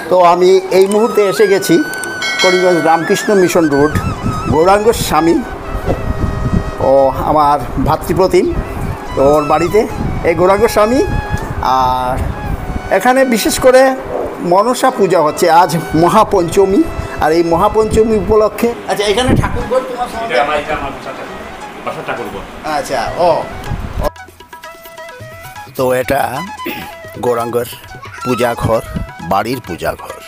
তো আমি এই মুহূর্তে এসে গেছি করিমগঞ্জ রামকৃষ্ণ মিশন রোড গৌরাঙ্গ স্বামী ও আমার ভাতৃপ্রতিম তো ওর বাড়িতে এই গৌরাঙ্গ স্বামী। আর এখানে বিশেষ করে মনসা পূজা হচ্ছে আজ মহাপঞ্চমী। আর এই মহাপঞ্চমী উপলক্ষে আচ্ছা এখানে ঠাকুরঘর তোমার আচ্ছা ও তো এটা গৌরাঙ্গর পূজা ঘর, বাড়ির পূজা ঘর।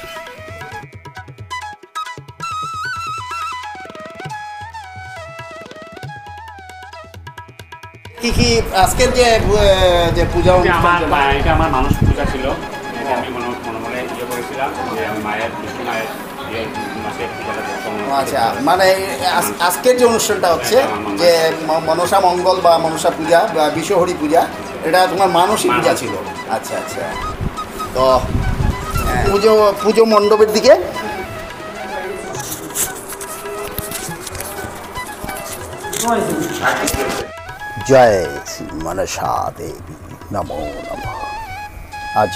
কি কি আজকের যে পূজা এটা আমার মানুষ পূজা ছিল। আমি মনে মনে ইয়ে করেছিলাম যে আমি মায়ের আচ্ছা মানে আজকের যে অনুষ্ঠানটা হচ্ছে যে মনসা মঙ্গল বা মনসা পূজা বা বিশ্বহরি পূজা, এটা তোমার মানসিক পূজা ছিল। আচ্ছা আচ্ছা, তো পুজো মণ্ডপের দিকে জয় শ্রী মনসা দেবী নমো নমঃ। আজ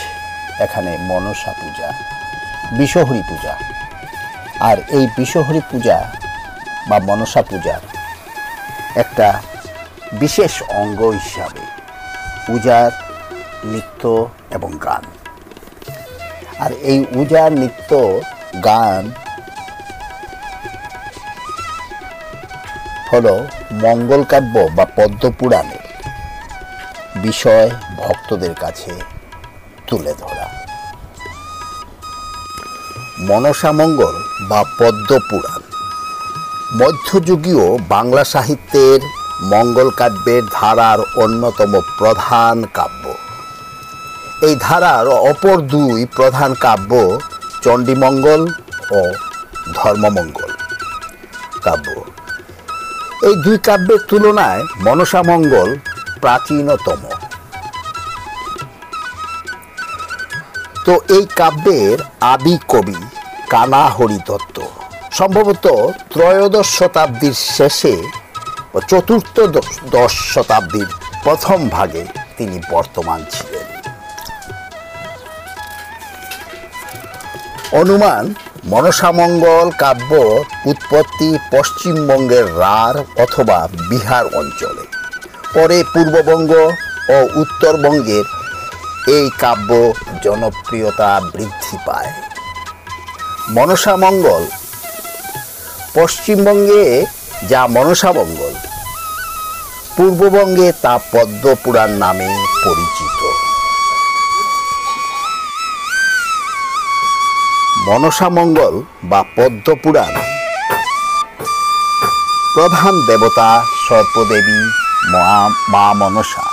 এখানে মনসা পূজা, বিশ্বহরি পূজা। আর এই বিশ্বহরি পূজা বা মনসা পূজার একটা বিশেষ অঙ্গ হিসাবে পূজার নৃত্য এবং গান। আর এই পূজার নৃত্য গান হলো মঙ্গলকাব্য বা পদ্মপুরাণের বিষয় ভক্তদের কাছে তুলে ধরা। মনসা মঙ্গল বা পদ্মপুরাণ মধ্যযুগীয় বাংলা সাহিত্যের মঙ্গল কাব্যের ধারার অন্যতম প্রধান কাব্য। এই ধারার অপর দুই প্রধান কাব্য চণ্ডীমঙ্গল ও ধর্মমঙ্গল কাব্য। এই দুই কাব্যের তুলনায় মনসা মঙ্গল প্রাচীনতম। তো এই কাব্যের আদি কবি কানা হরি দত্ত সম্ভবত ত্রয়োদশ শতাব্দীর শেষে ও চতুর্দশ শতাব্দীর প্রথম ভাগে তিনি বর্তমান ছিলেন। অনুমান মনসা মঙ্গল কাব্য উৎপত্তি পশ্চিমবঙ্গের রাঢ় অথবা বিহার অঞ্চলে, পরে পূর্ববঙ্গ ও উত্তরবঙ্গের এই কাব্য জনপ্রিয়তা বৃদ্ধি পায়। মনসা মঙ্গল পশ্চিমবঙ্গে যা মনসা মঙ্গল, পূর্ববঙ্গে তা পদ্মপুরাণ নামে পরিচিত। মনসা মঙ্গল বা পদ্মপুরাণ প্রধান দেবতা সর্পদেবী মা মনসা।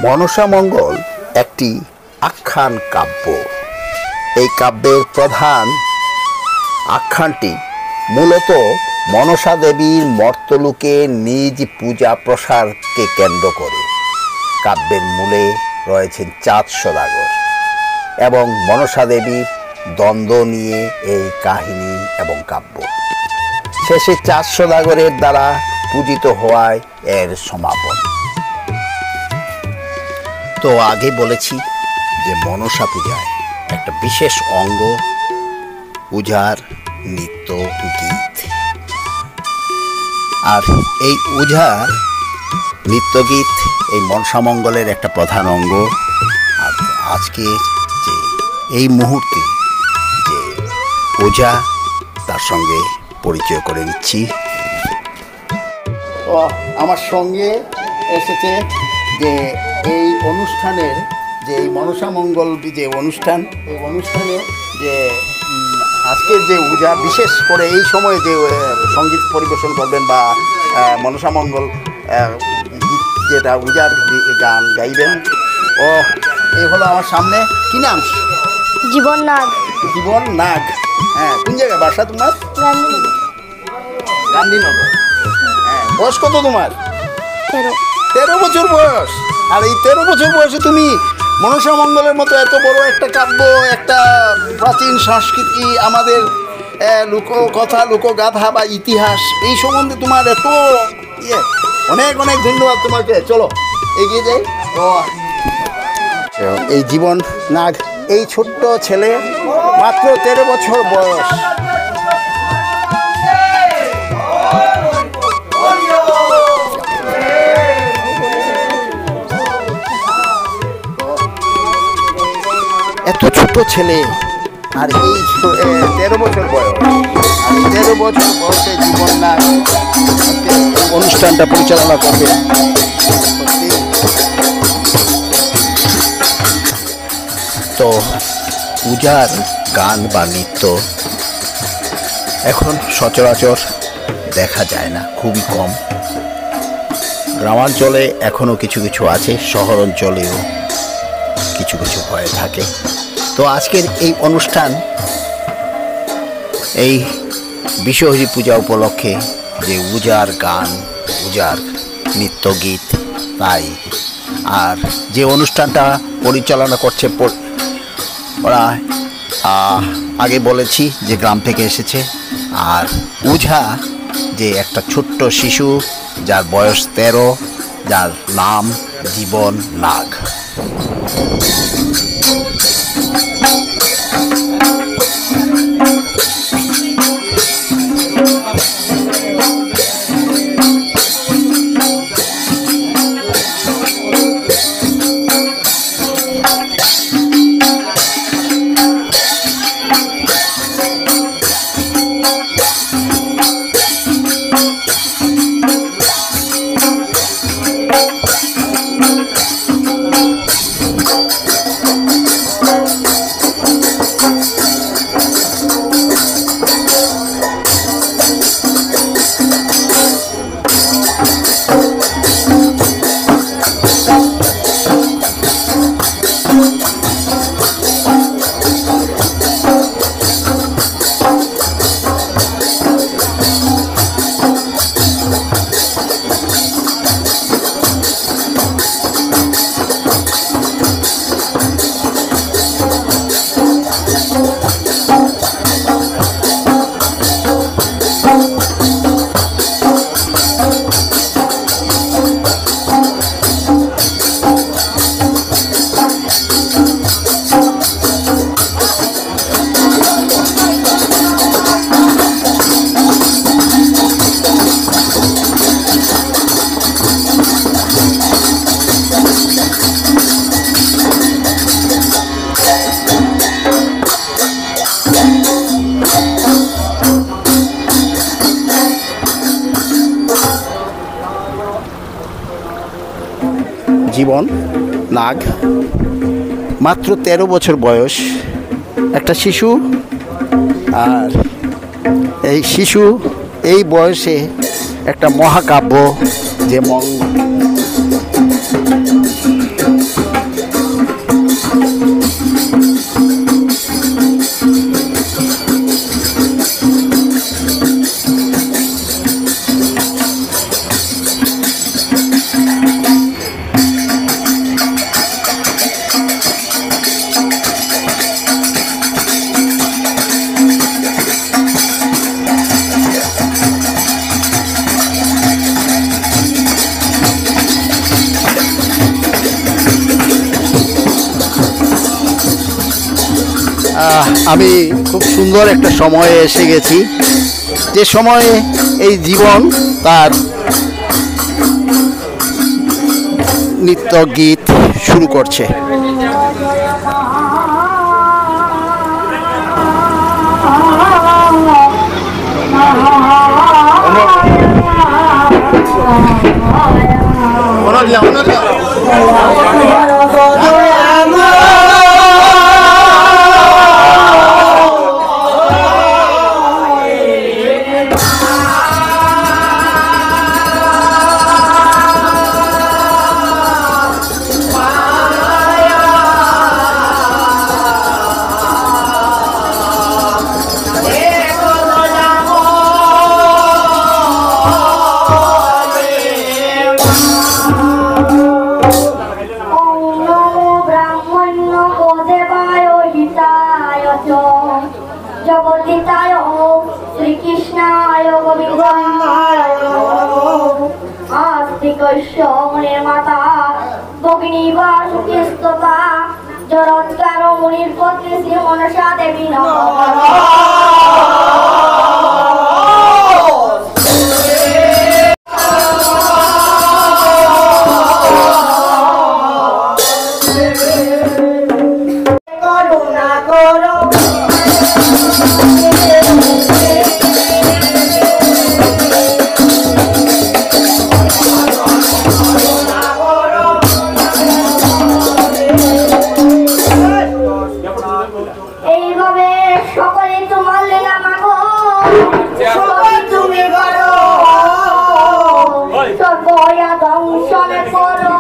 মনসা মঙ্গল একটি আখ্যান কাব্য। এই কাব্যের প্রধান আখ্যানটি মূলত মনসা দেবীর মর্তলোকে নিজ পূজা প্রসারকে কেন্দ্র করে। কাব্যের মূলে রয়েছেন চাঁদ সদাগর এবং মনসা দেবীর দ্বন্দ্ব নিয়ে এই কাহিনী এবং কাব্য। শেষে চাঁদ সদাগরের দ্বারা পূজিত হওয়ায় এর সমাপন। তো আগে বলেছি যে মনসা পূজায় একটা বিশেষ অঙ্গ পূজার নৃত্য গীত। আর এই পূজার নৃত্যগীত এই মনসা মঙ্গলের একটা প্রধান অঙ্গ। আর আজকে যে এই মুহূর্তে যে পূজা, তার সঙ্গে পরিচয় করে নিচ্ছি। আমার সঙ্গে এসেছে যে এই অনুষ্ঠানের যে এই মনসা মঙ্গল যে অনুষ্ঠান, এই অনুষ্ঠানে যে আজকের যে পূজা, বিশেষ করে এই সময়ে যে সঙ্গীত পরিবেশন করবেন বা মনসা মঙ্গল গীত যেটা পূজার গান গাইবেন, ও এই হলো আমার সামনে। কি নাম? জীবন নাগ। জীবন নাগ, হ্যাঁ। কোন জায়গায় বাসা তোমার? গান্ধীনগর। হ্যাঁ, বয়স কত তোমার? 13 বছর বয়স। আর এই 13 বছর বয়সে তুমি মনসা মঙ্গলের মতো এত বড় একটা কাব্য, একটা প্রাচীন সংস্কৃতি, আমাদের লোককথা, লোকগাথা বা ইতিহাস, এই সম্বন্ধে তোমার এত অনেক অনেক ধন্যবাদ তোমাকে। চলো এগিয়ে যাই। তো এই জীবন নাগ এই ছোট্ট ছেলে মাত্র 13 বছর বয়স। এত ছোট ছেলে আর এই 13 বছর বয়স, আর এই 13 বছর বয়সে জীবন না অনুষ্ঠানটা পরিচালনা করবে। তো পূজার গান বা নৃত্য এখন সচরাচর দেখা যায় না, খুবই কম। গ্রামাঞ্চলে এখনও কিছু কিছু আছে, শহর অঞ্চলেও কিছু কিছু হয়ে থাকে। তো আজকের এই অনুষ্ঠান এই বিশ্বহরি পূজা উপলক্ষে যে পূজার গান, পূজার নৃত্য গীত, তাই আর যে অনুষ্ঠানটা পরিচালনা করছে ওরা আগে বলেছি যে গ্রাম থেকে এসেছে। আর উঝা যে একটা ছোট্ট শিশু যার বয়স 13, যার নাম জীবন নাগ। জীবন নাগ মাত্র 13 বছর বয়স, একটা শিশু। আর এই শিশু এই বয়সে একটা মহাকাব্য যে আমি খুব সুন্দর একটা সময়ে এসে গেছি, যে সময়ে এই জীবন তার নৃত্য গীত শুরু করছে। निर्माता भगिनी वासुकिस्तता চরণকার মুনির পত্নী শ্রী মনসা দেবী নমঃ। করুণা করো এইভাবে সকলে তোমার লীলা মাগো, সবাই তুমি করো সর্বয়া দংশনে করো,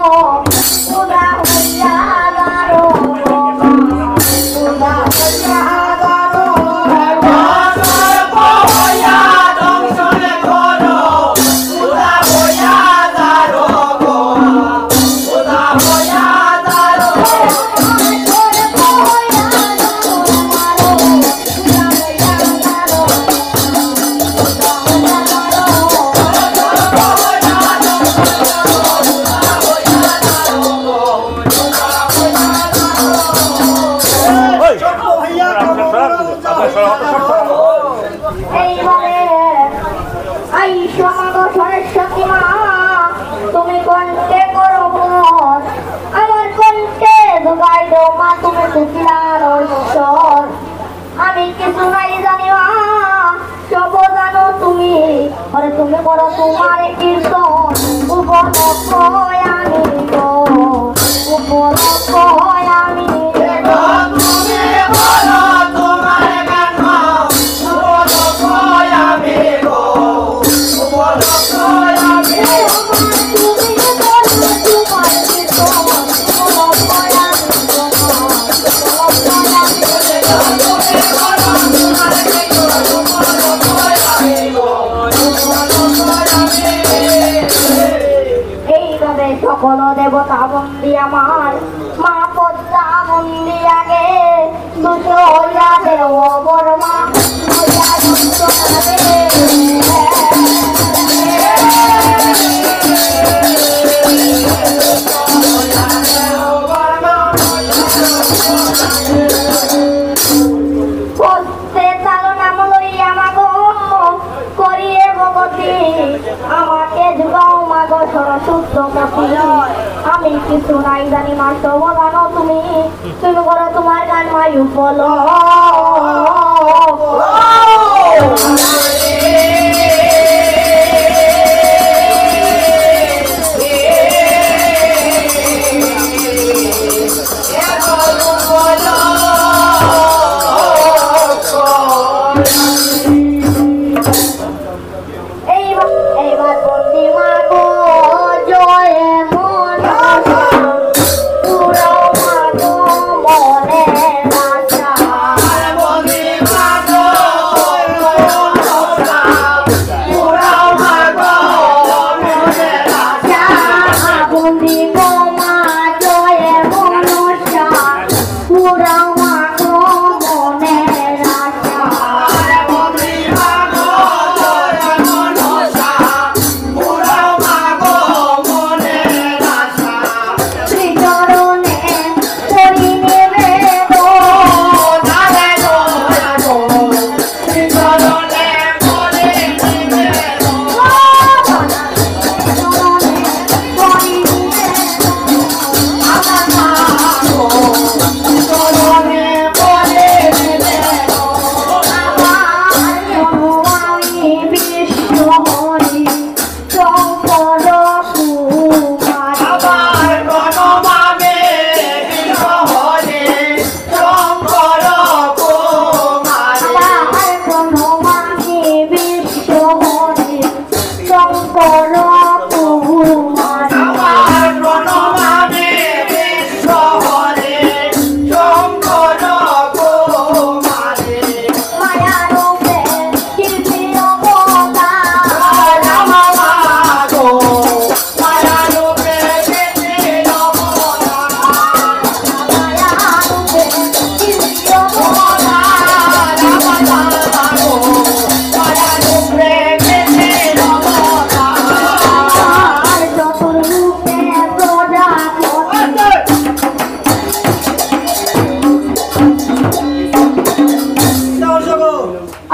উদা হইয়া দারো, উদা হইয়া দারো। এইভাবে আইসো মাগো সরস্বতী মা, তুমি কণ্ঠে করো বধ, আমার কণ্ঠে যোগাই দাও মা তুমি সুখিলার ঈশ্বর। আমি কিছু নাই জানি মা, সব জানো তুমি, আরে তুমি করো তোমার কীর্তন, উপলক্ষ আমি গো, উপলক্ষ আমি গো। এইভাবে সকল দেবতা বন্দি আমার, মা পদ্মা বন্দি আগে, দুটো হইয়া দেব বর্মা হইয়া যন্ত্রণা দে। করতে চালো নাম লইয়া মাগো, করিয়ে ভগতি, আমাকে যুগাও মাগো সরস্বতী। আমি কিছু নাই জানি মা, সব জানো তুমি, তুমি করো তোমার গান মায়ু বলো। এইবার বন্দি মাগো জয় মন পুরো মাগো মনে রাখা।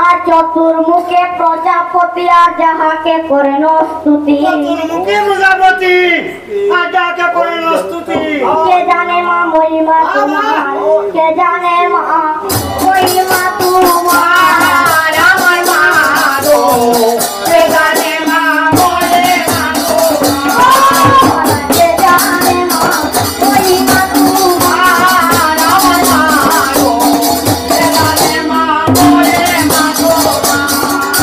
আর চতুর্মুখে প্রজাপতি আর যাহাকে করেন স্তুতি মুখে প্রজাপতি আর যাকে করেন স্তুতি কে জানে মা মহিমা তোমার কে জানে মা মহিমা তোমার আমার মা গো কে জানে মা মহিমা তোমার কে জানে মা মহিমা তোমার আমার মা গো কে জানে মা মহিমা তোমার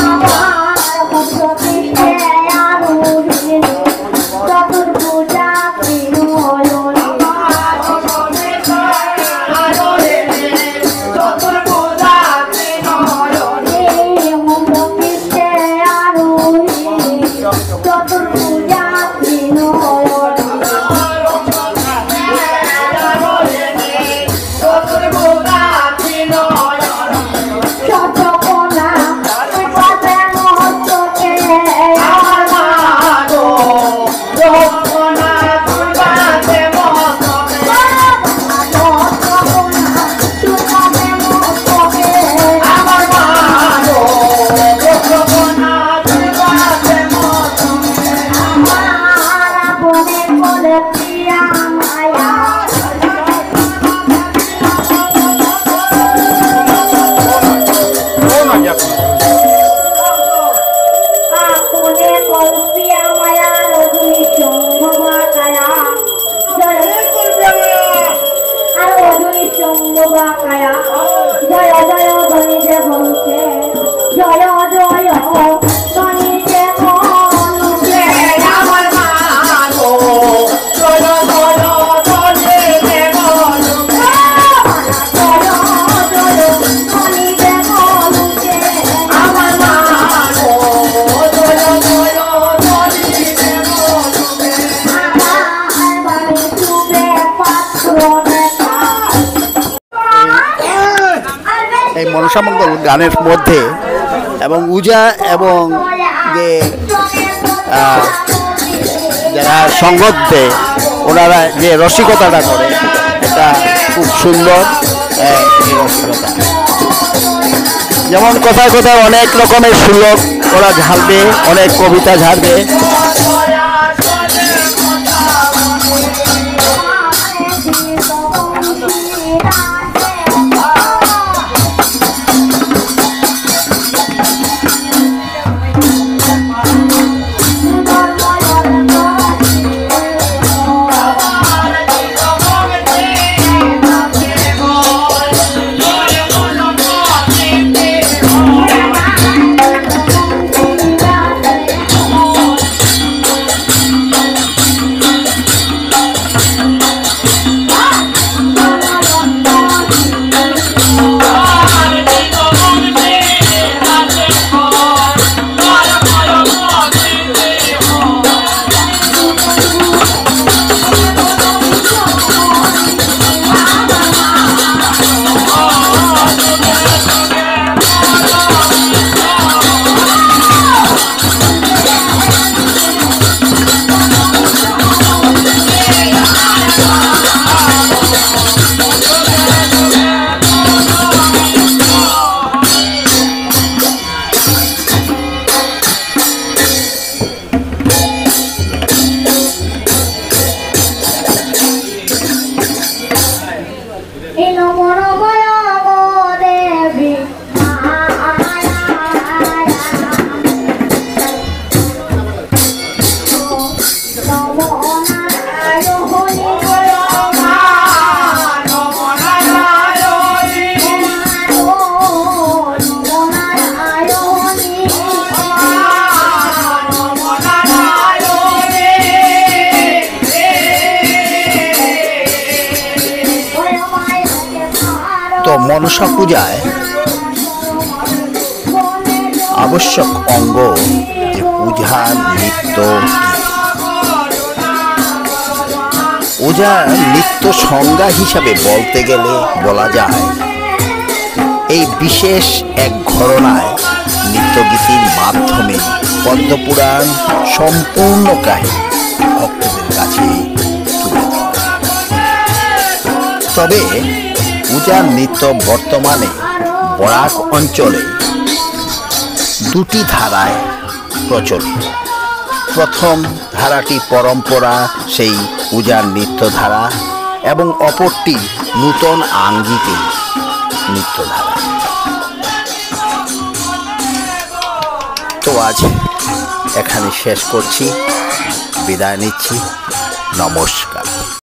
আমার পুত্র কৃষ্ণে আরুষিনী চতুর্ভুজা ত্রিনয়নী চতুর্ভুজা চন্দ্রকোনা পাশে মস্তকে চন্দ্রকোনা চুপাতে মস্তকে আমার আপনে বলে প্রিয়া মায়া আপনে কল্পিয়া মায়া রজনী সম্ভবা কায়া জয় আর রজনী সম্ভবা কায়া জয় জয় ধ্বনি যে বলছে জয় জয় ধ্বনি যে বলছে আমার মা গো জয় জয় জয় দেব জয় জয় ধ্বনি যে বলছে আমার মা গো জয় জয় জয় দেব আমার বাড়ি চুবে পাত্র দেখা এই মনসামঙ্গল গানের মধ্যে এবং উজা এবং যে যারা সঙ্গত দেয় ওনারা যে রসিকতাটা করে এটা খুব সুন্দর এই রসিকতা। যেমন কথায় কথায় অনেক রকমের শ্লোক ওরা ঝাড়বে, অনেক কবিতা ঝাড়বে। তো মনসা পূজায় আবশ্যক অঙ্গ যে পূজা নৃত্য। পূজা নৃত্য সংজ্ঞা হিসাবে বলতে গেলে বলা যায় এই বিশেষ এক ঘরনায় নৃত্যগীতির মাধ্যমে পদ্মপুরাণ সম্পূর্ণ কাহিনী ভক্তদের কাছে তুলে ধরে। তবে পূজা নৃত্য বর্তমানে বরাক অঞ্চলে দুটি ধারায় প্রচলিত। প্রথম ধারাটি পরম্পরা সেই পূজার নৃত্যধারা এবং অপরটি নূতন আঙ্গিকে নৃত্যধারা। তো আজ এখানে শেষ করছি, বিদায় নিচ্ছি, নমস্কার।